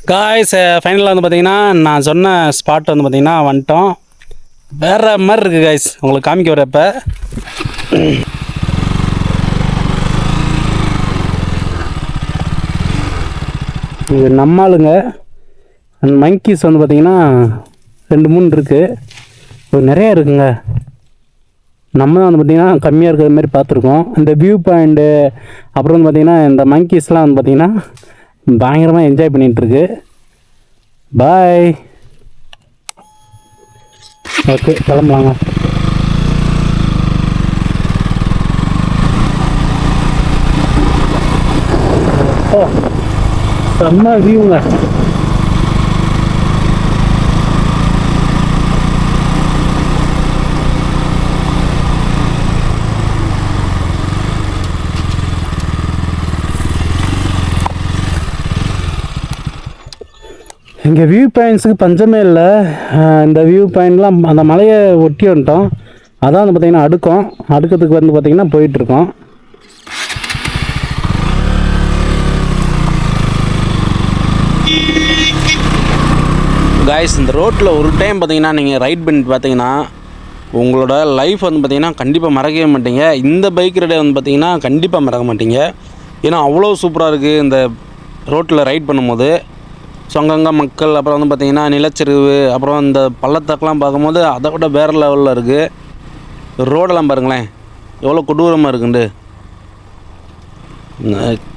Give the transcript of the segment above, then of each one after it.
Guys ஃபைனலாக வந்து பார்த்தீங்கன்னா நான் சொன்ன ஸ்பாட் வந்து பார்த்தீங்கன்னா வந்துட்டோம். வேறு மாதிரி இருக்குது காய்ஸ், உங்களுக்கு காமிக்க வரப்போ இது நம்மளுங்க அந்த மங்கீஸ் வந்து பார்த்திங்கன்னா 2-3 இருக்குது, நிறையா இருக்குங்க. நம்ம தான் வந்து பார்த்திங்கன்னா கம்மியாக இருக்கிற மாதிரி பார்த்துருக்கோம். இந்த வியூ பாயிண்ட்டு அப்புறம் வந்து பார்த்திங்கன்னா இந்த மங்கீஸ்லாம் வந்து பார்த்திங்கன்னா பயங்கரமாக என்ஜாய் பண்ணிகிட்ருக்கு. பாய். ஓகே, கிளம்பலாங்க. ஓ, செம்ம வியூங்க. இங்கே வியூ பாயிண்ட்ஸுக்கு பஞ்சமே இல்லை. இந்த வியூ பாயிண்ட்லாம் அந்த மலையை ஒட்டி வந்துட்டோம். அதான் வந்து பார்த்திங்கன்னா அடுக்கத்துக்கு வந்து பார்த்திங்கன்னா போயிட்டுருக்கோம். காய்ஸ், இந்த ரோட்டில் ஒரு டைம் பார்த்தீங்கன்னா நீங்கள் ரைட் பண்ணிட்டு பார்த்தீங்கன்னா உங்களோட லைஃப் வந்து பார்த்திங்கன்னா கண்டிப்பாக மறக்கவே மாட்டீங்க. இந்த பைக் ரைடை வந்து பார்த்திங்கன்னா கண்டிப்பாக மறக்க மாட்டீங்க. ஏன்னா அவ்வளோ சூப்பராக இருக்குது இந்த ரோட்டில் ரைட் பண்ணும்போது. ஸோ அங்கங்கே மக்கள், அப்புறம் வந்து பார்த்திங்கன்னா நிலச்சரிவு, அப்புறம் இந்த பள்ளத்தாக்கெலாம் பார்க்கும்போது அதை விட வேறு லெவலில் இருக்குது. ரோடெல்லாம் பாருங்களேன் எவ்வளோ கொடூரமாக இருக்குண்டு.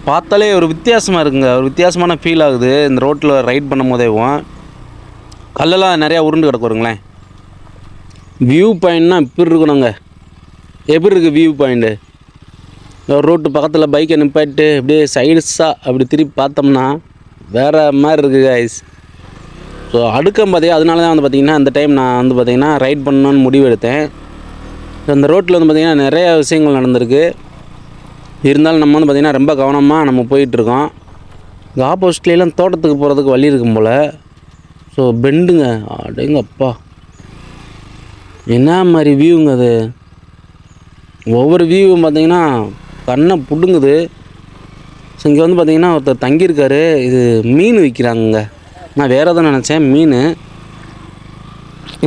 பார்த்தாலே ஒரு வித்தியாசமாக இருக்குங்க, ஒரு வித்தியாசமான ஃபீல் ஆகுது இந்த ரோட்டில் ரைட் பண்ணும் போதேவும். கல்லெல்லாம் நிறையா உருண்டு கிடக்குறங்களேன். வியூ பாயிண்ட்னா இப்படி இருக்கணுங்க. எப்படி இருக்குது வியூ பாயிண்ட்டு? ரோட்டு பக்கத்தில் பைக்கை நிப்பாட்டு அப்படியே சைடுஸாக அப்படி திருப்பி பார்த்தோம்னா வேறு மாதிரி இருக்குது காய்ஸ். ஸோ அடுக்கம் பார்த்தீங்க, அதனால தான் வந்து பார்த்திங்கன்னா இந்த டைம் நான் வந்து பார்த்திங்கன்னா ரைட் பண்ணணுன்னு முடிவு எடுத்தேன். அந்த ரோட்டில் வந்து பார்த்திங்கன்னா நிறையா விஷயங்கள் நடந்திருக்கு. இருந்தாலும் நம்ம வந்து பார்த்திங்கன்னா ரொம்ப கவனமாக நம்ம போயிட்டுருக்கோம். இங்கே ஆப்போசிட்லாம் தோட்டத்துக்கு போகிறதுக்கு வழி இருக்கும் போல். ஸோ பெண்டுங்க, அடேங்கப்பா என்ன மாதிரி வியூங்க அது. ஒவ்வொரு வியூவும் பார்த்திங்கன்னா கண்ணை பிடுங்குது. ஸோ இங்கே வந்து பார்த்திங்கன்னா ஒருத்தர் தங்கியிருக்காரு. இது மீன் விற்கிறாங்க. நான் வேறு எதுவும் நினச்சேன், மீன்.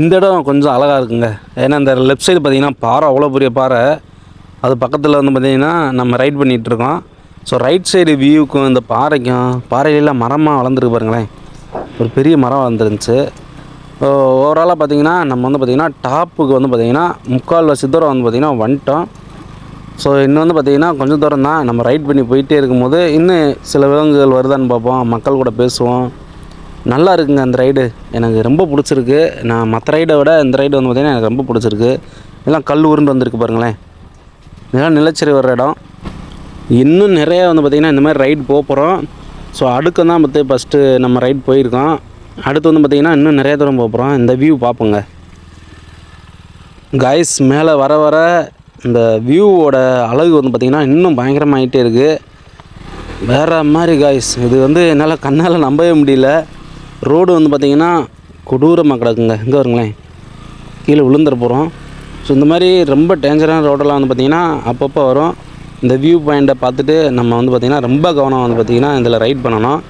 இந்த இடம் கொஞ்சம் அழகாக இருக்குங்க. ஏன்னா இந்த லெஃப்ட் சைடு பார்த்திங்கன்னா பாறை, அவ்வளோ பெரிய பாறை. அது பக்கத்தில் வந்து பார்த்திங்கன்னா நம்ம ரைட் பண்ணிகிட்ருக்கோம். ஸோ ரைட் சைடு வியூவுக்கும் இந்த பாறையிலாம் மரமாக வளர்ந்துருக்கு பாருங்களேன். ஒரு பெரிய மரம் வளர்ந்துருந்துச்சு. ஓவராலாக பார்த்திங்கன்னா நம்ம வந்து பார்த்திங்கன்னா டாப்புக்கு வந்து பார்த்திங்கன்னா 3/4 தூரம் வந்து பார்த்திங்கன்னா வந்துட்டோம். ஸோ இன்னும் வந்து பார்த்திங்கன்னா கொஞ்சம் தூரம் தான். நம்ம ரைட் பண்ணி போயிட்டே இருக்கும்போது இன்னும் சில விலங்குகள் வருதான்னு பார்ப்போம், மக்கள் கூட பேசுவோம். நல்லா இருக்குங்க அந்த ரைடு, எனக்கு ரொம்ப பிடிச்சிருக்கு. நான் மற்ற ரைடை விட இந்த ரைடு வந்து பார்த்திங்கன்னா எனக்கு ரொம்ப பிடிச்சிருக்கு. இதெல்லாம் கல் உருண்டு வந்திருக்கு பாருங்களேன். இதெல்லாம் நிலச்சரி வர்ற இடம். இன்னும் நிறையா வந்து பார்த்திங்கன்னா இந்த மாதிரி ரைடு போகிறோம். ஸோ அடுக்கம் தான் பார்த்து ஃபஸ்ட்டு நம்ம ரைட் போயிருக்கோம். அடுத்து வந்து பார்த்திங்கன்னா இன்னும் நிறையா தூரம் போகிறோம். இந்த வியூ பார்ப்போங்க காய்ஸ். மேலே வர வர இந்த வியூவோட அழகு வந்து பார்த்திங்கன்னா இன்னும் பயங்கரமாகிட்டே இருக்குது. வேறு மாதிரி காய்ஸ். இது வந்து என்னால் கண்ணால் நம்பவே முடியல. ரோடு வந்து பார்த்திங்கன்னா கொடூரமாக கிடக்குங்க. இங்கே வருங்களேன், கீழே விழுந்துட போகிறோம். ஸோ இந்த மாதிரி ரொம்ப டேஞ்சரான ரோடெல்லாம் வந்து பார்த்திங்கன்னா அப்பப்போ வரும். இந்த வியூ பாயிண்ட்டை பார்த்துட்டு நம்ம வந்து பார்த்திங்கன்னா ரொம்ப கவனம் வந்து பார்த்திங்கன்னா இதில் ரைட் பண்ணணும்.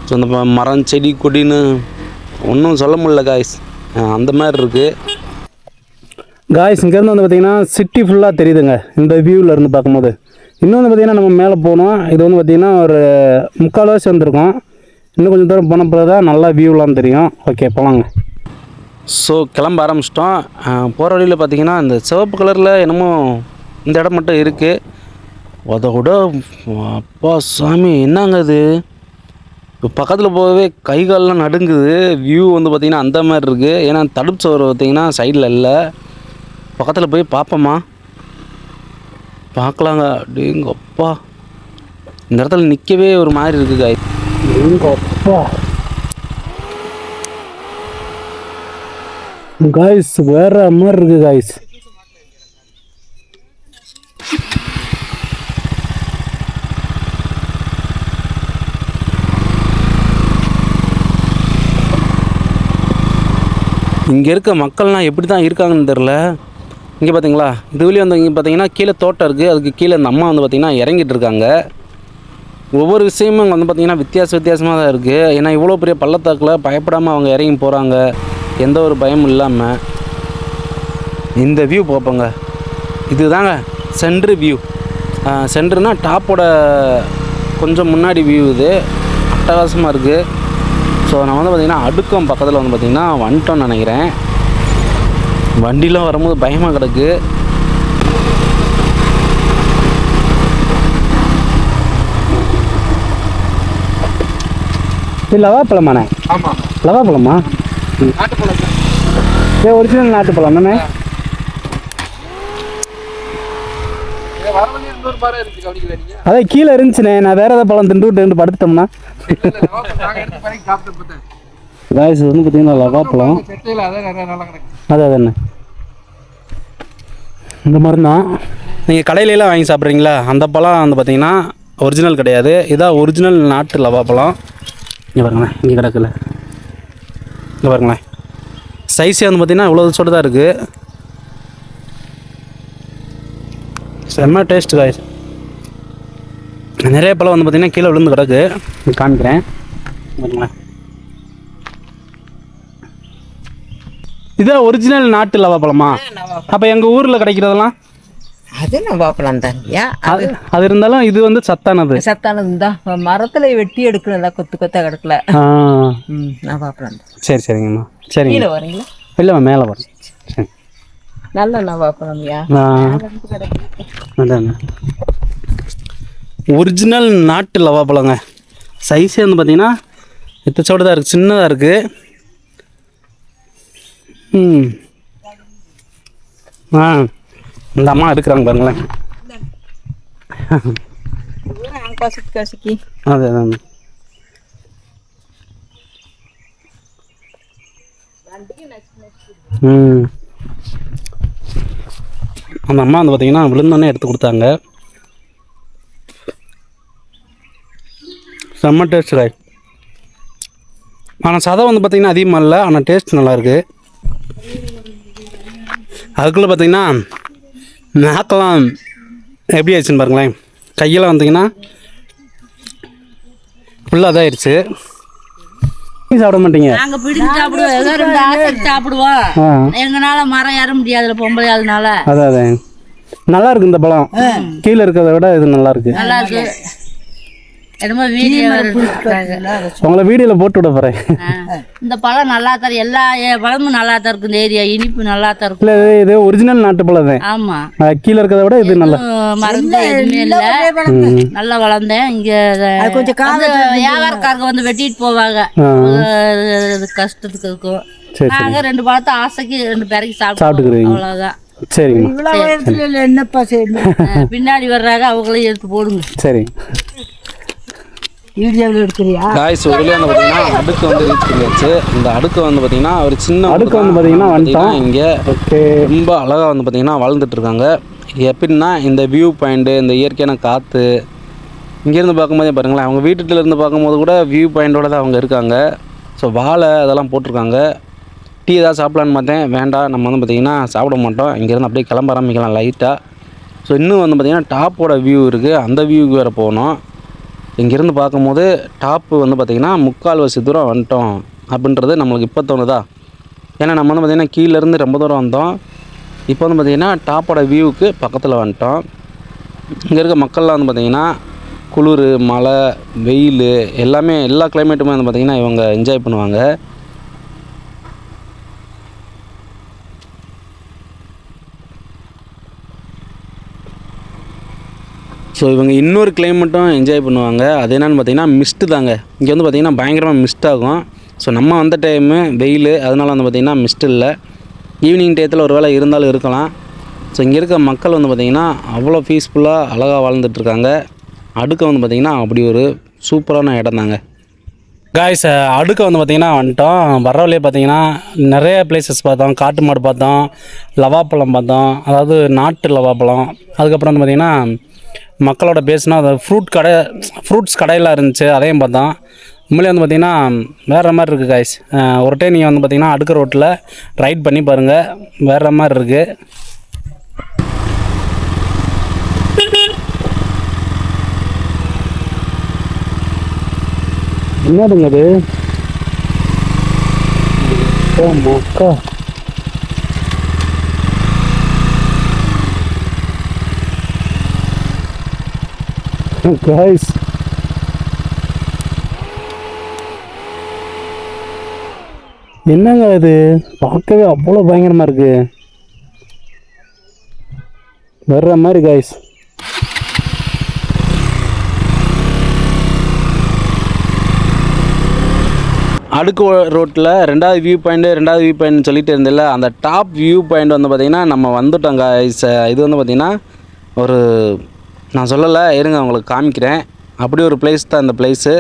ஸோ இந்த மரம் செடி கொடின்னு ஒன்றும் சொல்ல முடியல காய்ஸ், அந்த மாதிரி இருக்குது காய்ஸ். இங்கேருந்து வந்து பார்த்திங்கன்னா சிட்டி ஃபுல்லாக தெரியுதுங்க இந்த வியூவில் இருந்து பார்க்கும்போது. இன்னும் வந்து பார்த்திங்கன்னா நம்ம மேலே போகணும். இது வந்து பார்த்திங்கன்னா ஒரு 3/4 வந்திருக்கோம். இன்னும் கொஞ்சம் தூரம் போன பிறகு தான் நல்லா வியூலாம் தெரியும். ஓகே, போகலாங்க. ஸோ கிளம்ப ஆரம்பிச்சிட்டோம். போகிற வழியில் பார்த்திங்கன்னா இந்த சிவப்பு கலரில் என்னமோ இந்த இடம் மட்டும் இருக்குது. அதை கூட அப்பா சாமி என்னங்க அது, இப்போ பக்கத்தில் போகவே கை காலெலாம் நடுங்குது. வியூ வந்து பார்த்திங்கன்னா அந்த மாதிரி இருக்குது. ஏன்னா தடுப்பு சோறு பார்த்திங்கன்னா சைடில் இல்லை. பக்கத்தில் போய் பார்ப்போமா, பார்க்கலாங்க. அப்படிங்கப்பா இந்த இடத்துல நிற்கவே ஒரு மாதிரி இருக்குது காய். எங்கப்பா காய்ஸ், வேறு மாதிரி இருக்குது காய்ஸ். இங்கே இருக்க மக்கள்லாம் எப்படி தான் இருக்காங்கன்னு தெரில. இங்கே பார்த்தீங்களா, இது வழி வந்து இங்கே பார்த்தீங்கன்னா கீழே தோட்டம் இருக்குது. அதுக்கு கீழே இந்த அம்மா வந்து பார்த்திங்கன்னா இறங்கிட்டு இருக்காங்க. ஒவ்வொரு விஷயமும் அங்கே வந்து பார்த்திங்கன்னா வித்தியாசமாக தான் இருக்குது. ஏன்னா இவ்வளோ பெரிய பள்ளத்தாக்கில் பயப்படாமல் அவங்க இறங்கி போகிறாங்க, எந்த ஒரு பயமும் இல்லாமல். இந்த வியூ பார்ப்போங்க, இதுதாங்க சென்ட்ரு வியூ. சென்ட்ருனா டாப்போட கொஞ்சம் முன்னாடி வியூ. இது அட்டகாசமாக இருக்குது. ஸோ நான் வந்து பார்த்திங்கன்னா அடுக்கம் பக்கத்தில் வந்து பார்த்திங்கன்னா வந்துட்டோன்னு நினைக்கிறேன். வண்டிலாம் வரும்போது பயமாக கிடக்கு. இது லவாப்பழமாண்ணே? ஆமாம், லவாப்பழமா? நாட்டுப்பழம். ஒரிஜினல் நாட்டுப்பழம் தானே? அதே கீழே இருந்துச்சுண்ணே, நான் வேறு ஏதாவது பழம் திண்டு படுத்துட்டோம்னா. காய்ஸ் வந்து பார்த்தீங்கன்னா லவாப்பழம். அது என்ன இந்த மாதிரி தான் நீங்கள் கடையிலலாம் வாங்கி சாப்பிட்றீங்களா, அந்த பழம் வந்து பார்த்தீங்கன்னா ஒரிஜினல் கிடையாது. இதான் ஒரிஜினல் நாட்டு லவாப்பழம். இங்கே பாருங்களேன், இங்கே கிடக்கல, இங்கே பாருங்களேன். சைஸே வந்து பார்த்திங்கன்னா இவ்வளோ சொட்டு தான் இருக்குது. செம்ம டேஸ்ட் காய்ஸ். நிறைய பழம் வந்து பார்த்திங்கன்னா கீழே விழுந்து கிடக்கு, காமிக்கிறேன் பாருங்களேன். இதான் ஒரிஜினல் நாட்டு லவாப்பழமா? அப்போ எங்கள் ஊரில் கிடைக்கிறதெல்லாம் அது நவாப்பழம் தான். அது இருந்தாலும் இது வந்து சத்தானது. சத்தானது தான். மரத்துல வெட்டி எடுக்கல, கொத்து கொத்தா கிடக்கல. நவாப்பழம் தான். சரி சரிங்கம்மா, சரிங்க. கீழே வரீங்களா? இல்லைம்மா, மேலே வரேன். சரி, நல்ல நவாப்பழம்யா. அதாங்க ஒரிஜினல் நாட்டு லவாப்பழங்க. சைஸே வந்து பார்த்தீங்கன்னா இத்தச்சோடு தான் இருக்குது, சின்னதாக இருக்குது. இந்த அம்மா எடுக்கிறாங்க பாருங்களேன். அது அதாங்க. அந்த அம்மா வந்து பார்த்தீங்கன்னா விழுந்தோடனே எடுத்து கொடுத்தாங்க. செம்ம டேஸ்ட் காய். ஆனால் சதம் வந்து பார்த்திங்கன்னா அதிகமாக இல்லை, ஆனால் டேஸ்ட் நல்லாயிருக்கு. அதுக்குள்ளே பார்த்திங்கன்னா நாக்கெல்லாம் எப்படி ஆயிடுச்சுன்னு பாருங்களேன். கையெல்லாம் வந்தீங்கன்னா ஃபுல்லாக இதாகிடுச்சு. சாப்பிட மாட்டீங்க? நாங்கள் பிடிச்சி சாப்பிடுவோம், ஏதோ ரெண்டு ஆசைக்கு சாப்பிடுவோம். எங்களால மரம் ஏற முடியாதுல, பொம்பளை ஆளுனால. அதான் நல்லா இருக்கு இந்த பழம். கீழே இருக்கிறத விட இது நல்லா இருக்கு. நல்லா இருக்கு. என்னமோ வீடியோ உங்களை வீடியோவில் போட்டு விட போகிறேன். இந்த பழம் நல்லா தான், எல்லா பழமும் நல்லா தான் இருக்கும். இந்த ஏரியா இனிப்பு நல்லா தான் இருக்கும். இல்லை, இது ஒரிஜினல் நாட்டு பழம் தான். ஆமாம், கீழே இருக்கிறத விட இது நல்லா மருந்து எதுவுமே இல்லை, நல்லா வளர்ந்தேன். இங்கே கொஞ்சம் வியாபாரக்காரங்க வந்து வெட்டிட்டு போவாங்க, கஷ்டத்துக்கு இருக்கும். நாங்கள் ரெண்டு பழத்தை ஆசைக்கு ரெண்டு பேரைக்கு சாப்பிட்டுக்கிறோம், அவ்வளோதான். சரிங்க, என்னப்பா செய்யணும். பின்னாடி வர்றாங்க, அவங்களையும் எடுத்து போடுங்க. சரி. வீடியோவில் எடுக்கிறியா? காய்ஸ் ஒரு வழியாக வந்து பார்த்தீங்கன்னா அடுக்கு வந்து ரீச் பண்ணியாச்சு. இந்த அடுக்கு வந்து பார்த்தீங்கன்னா ஒரு சின்ன அடுக்கு வந்து பார்த்தீங்கன்னா வந்துட்டோம். இங்கே ரொம்ப அழகாக வந்து பார்த்தீங்கன்னா வாழ்ந்துட்டு இருக்காங்க. எப்படின்னா இந்த வியூ பாயிண்ட்டு, இந்த இயற்கையான காற்று இங்கேருந்து பார்க்கும்போதே பாருங்களேன். அவங்க வீட்டுலேருந்து பார்க்கும்போது கூட வியூ பாயிண்டோட தான் அவங்க இருக்காங்க. ஸோ வாழை அதெல்லாம் போட்டிருக்காங்க. டீ ஏதாவது சாப்பிட்லான்னு பார்த்தேன், வேண்டாம், நம்ம வந்து பார்த்திங்கன்னா சாப்பிட மாட்டோம், இங்கேருந்து அப்படியே கிளம்ப ஆரம்பிக்கலாம் லைட்டாக. ஸோ இன்னும் வந்து பார்த்திங்கன்னா டாப்போட வியூ இருக்குது, அந்த வியூக்கு வேறு போகணும். இங்கேருந்து பார்க்கும்போது டாப்பு வந்து பார்த்திங்கன்னா 3/4 தூரம் வந்துட்டோம் அப்படின்றது நம்மளுக்கு இப்போ தோணுதா. ஏன்னா நம்ம வந்து பார்த்திங்கன்னா கீழேருந்து ரொம்ப தூரம் வந்தோம். இப்போ வந்து பார்த்திங்கன்னா டாப்போட வியூவுக்கு பக்கத்தில் வந்துட்டோம். இங்கே இருக்க மக்கள்லாம் வந்து பார்த்திங்கன்னா குளிர், மழை, வெயில் எல்லாமே, எல்லா கிளைமேட்டுமே வந்து பார்த்திங்கன்னா இவங்க என்ஜாய் பண்ணுவாங்க. ஸோ இவங்க இன்னொரு கிளைமேட்டும் என்ஜாய் பண்ணுவாங்க. அது என்னென்னு பார்த்தீங்கன்னா மிஸ்ட்டு தாங்க. இங்கே வந்து பார்த்திங்கன்னா பயங்கரமாக மிஸ்ட் ஆகும். ஸோ நம்ம வந்த டைமு வெயில், அதனால் வந்து பார்த்திங்கன்னா மிஸ்ட் இல்லை. ஈவினிங் டயத்தில் ஒரு வேளை இருந்தாலும் இருக்கலாம். ஸோ இங்கே இருக்க மக்கள் வந்து பார்த்திங்கன்னா அவ்வளோ பீஸ்ஃபுல்லாக அழகாக வாழ்ந்துட்டுருக்காங்க. அடுக்க வந்து பார்த்திங்கன்னா அப்படி ஒரு சூப்பரான இடம் தாங்க. காய்ஸ் அடுக்க வந்து பார்த்திங்கன்னா வந்துட்டோம். வர வழியே பார்த்திங்கன்னா நிறைய பிளேசஸ் பார்த்தோம். காட்டு மாடு பார்த்தோம், லவாப்பழம் பார்த்தோம், அதாவது நாட்டு லவாப்பழம். அதுக்கப்புறம் வந்து பார்த்திங்கன்னா மக்களோட பேசினா அது ஃப்ரூட்ஸ் கடையெல்லாம் இருந்துச்சு, அதையும் பார்த்தோம். உண்மையிலே வந்து பார்த்திங்கன்னா வேறு மாதிரி இருக்குது காய்ஸ். ஒரு டைம் நீங்கள் வந்து பார்த்திங்கன்னா அடுக்க ரோட்டில் ரைட் பண்ணி பாருங்கள், வேறு மாதிரி இருக்குது. என்னதுங்க அது? மக்கா guys, என்னங்க இது? பார்க்கவே அவ்வளோ பயங்கரமாக இருக்கு. வர்ற மாதிரி guys. அடுக்கு ரோட்டில் ரெண்டாவது வியூ பாயிண்ட் சொல்லிட்டு இருந்தில்ல, அந்த டாப் வியூ பாயிண்ட் வந்து பார்த்திங்கன்னா நம்ம வந்துட்டோம் guys. இது வந்து பார்த்திங்கன்னா ஒரு நான் சொல்லலை, இருங்க உங்களுக்கு காமிக்கிறேன். அப்படி ஒரு பிளேஸ் தான் இந்த பிளேஸு.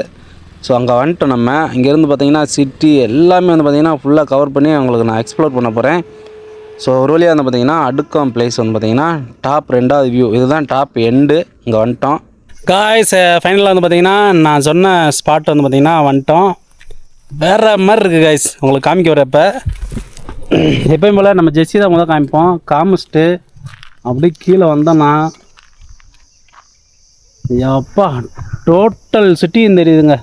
ஸோ அங்கே வந்துட்டோம் நம்ம. இங்கேருந்து பார்த்திங்கன்னா சிட்டி எல்லாமே வந்து பார்த்திங்கன்னா ஃபுல்லாக கவர் பண்ணி உங்களுக்கு நான் எக்ஸ்ப்ளோர் பண்ண போகிறேன். ஸோ ஒரு வழியாக வந்து பார்த்திங்கன்னா அடுக்கம் பிளேஸ் வந்து பார்த்திங்கன்னா டாப் 2வது வியூ. இதுதான் டாப் எண்டு. இங்கே வந்துட்டோம் காய்ஸ். ஃபைனலாக வந்து பார்த்திங்கன்னா நான் சொன்ன ஸ்பாட் வந்து பார்த்திங்கன்னா வந்துட்டோம். வேறு மாதிரி இருக்குது காய்ஸ். உங்களுக்கு காமிக்க வரப்போ எப்பயும் போல் நம்ம ஜெஸ்ஸி தான் முதல் காமிப்போம். காமிச்சிட்டு அப்படி கீழே வந்தோன்னா அப்பா டோட்டல் சிட்டியும் தெரியுதுங்க.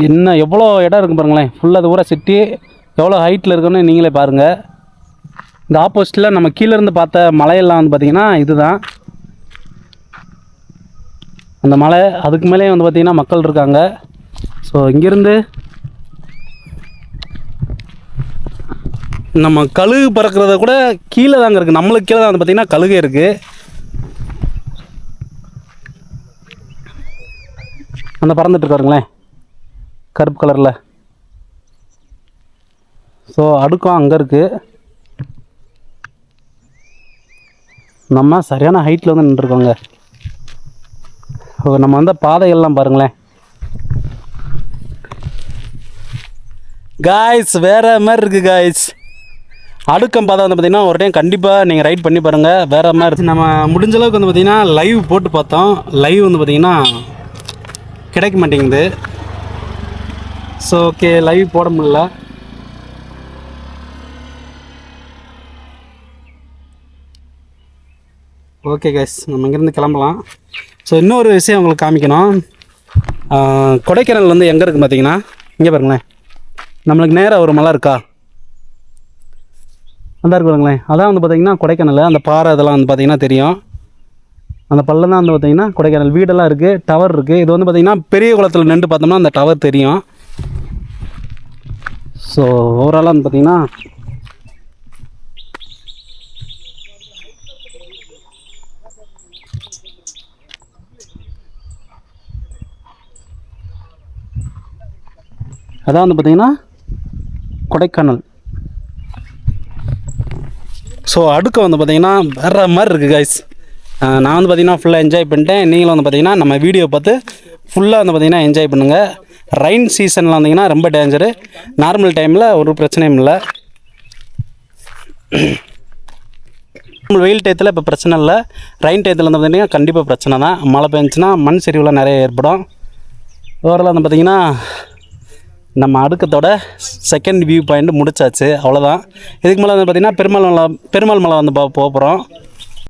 என்ன எவ்வளோ இடம் இருக்குது பாருங்களேன். ஃபுல்லாக அது பூரா சிட்டி எவ்வளோ ஹைட்டில் இருக்குன்னு நீங்களே பாருங்கள். இந்த ஆப்போசிட்டில் நம்ம கீழேருந்து பார்த்த மலையெல்லாம் வந்து பார்த்திங்கன்னா இதுதான் அந்த மலை. அதுக்கு மேலே வந்து பார்த்திங்கன்னா மக்கள் இருக்காங்க. ஸோ இங்கேருந்து நம்ம கழுகு பறக்கிறத கூட கீழே தாங்க இருக்குது. நம்மளுக்கு கீழே தான் வந்து பார்த்திங்கன்னா கழுகு இருக்குது. அந்த பறந்துட்டு இருக்காருங்களேன் கருப்பு கலரில். ஸோ அடுக்கம் அங்கே இருக்குது. நம்ம சரியான ஹைட்டில் வந்து நின்றுருக்கோங்க. நம்ம வந்த பாதைகள்லாம் பாருங்களேன் காய்ஸ். வேறு மாதிரி இருக்குது காய்ஸ். அடுக்கம் பாதை வந்து பார்த்திங்கன்னா ஒரு டைம் கண்டிப்பாக நீங்கள் ரைட் பண்ணி பாருங்கள். வேறு மாதிரி நம்ம முடிஞ்ச அளவுக்கு வந்து பார்த்திங்கன்னா லைவ் போட்டு பார்த்தோம். லைவ் வந்து பார்த்திங்கன்னா கிடைக்க மாட்டேங்குது. ஸோ ஓகே, லைவ் போட முடியல. ஓகே கைஸ், நம்ம இங்கேருந்து கிளம்பலாம். ஸோ இன்னொரு விஷயம் உங்களுக்கு காமிக்கணும். கொடைக்கானல் வந்து எங்கே இருக்குது பார்த்தீங்கன்னா இங்கே பாருங்களேன். நம்மளுக்கு நேராக ஒரு மலை இருக்கா, அந்த இருக்கு பாருங்களேன். அதான் வந்து பார்த்திங்கன்னா கொடைக்கானல். அந்த பாறை இதெல்லாம் வந்து பார்த்திங்கன்னா தெரியும். அந்த பள்ளம் தான் வந்து பார்த்திங்கன்னா கொடைக்கானல். வீடெல்லாம் இருக்குது, டவர் இருக்குது. இது வந்து பார்த்திங்கன்னா பெரிய குளத்தில் நின்று பார்த்தோம்னா அந்த டவர் தெரியும். ஸோ ஓவராலாக வந்து பார்த்திங்கன்னா அதான் வந்து பார்த்திங்கன்னா கொடைக்கானல். ஸோ அடுக்க வந்து பார்த்திங்கன்னா வேறு மாதிரி இருக்குது கைஸ். நான் வந்து பார்த்திங்கன்னா ஃபுல்லாக என்ஜாய் பண்ணிட்டேன். நீங்களும் வந்து பார்த்திங்கன்னா நம்ம வீடியோ பார்த்து ஃபுல்லாக வந்து பார்த்திங்கன்னா என்ஜாய் பண்ணுங்கள். ரெயின் சீசனில் வந்திங்கன்னா ரொம்ப டேஞ்சரு. நார்மல் டைமில் ஒரு பிரச்சனையும் இல்லை. வெயில் டயத்தில் இப்போ பிரச்சனை இல்லை. ரெயின் டயத்தில் வந்து பார்த்திங்கன்னா கண்டிப்பாக பிரச்சனை தான். மழை பெஞ்சுன்னா மண் சரிவுலாம் நிறைய ஏற்படும். ஓவரால் வந்து பார்த்திங்கன்னா நம்ம அடுக்கத்தோட செகண்ட் வியூ பாயிண்ட் முடிச்சாச்சு. அவ்வளோதான். இதுக்கு மேலே வந்து பார்த்திங்கன்னா பெருமாள் மலை வந்து போக போகிறோம்.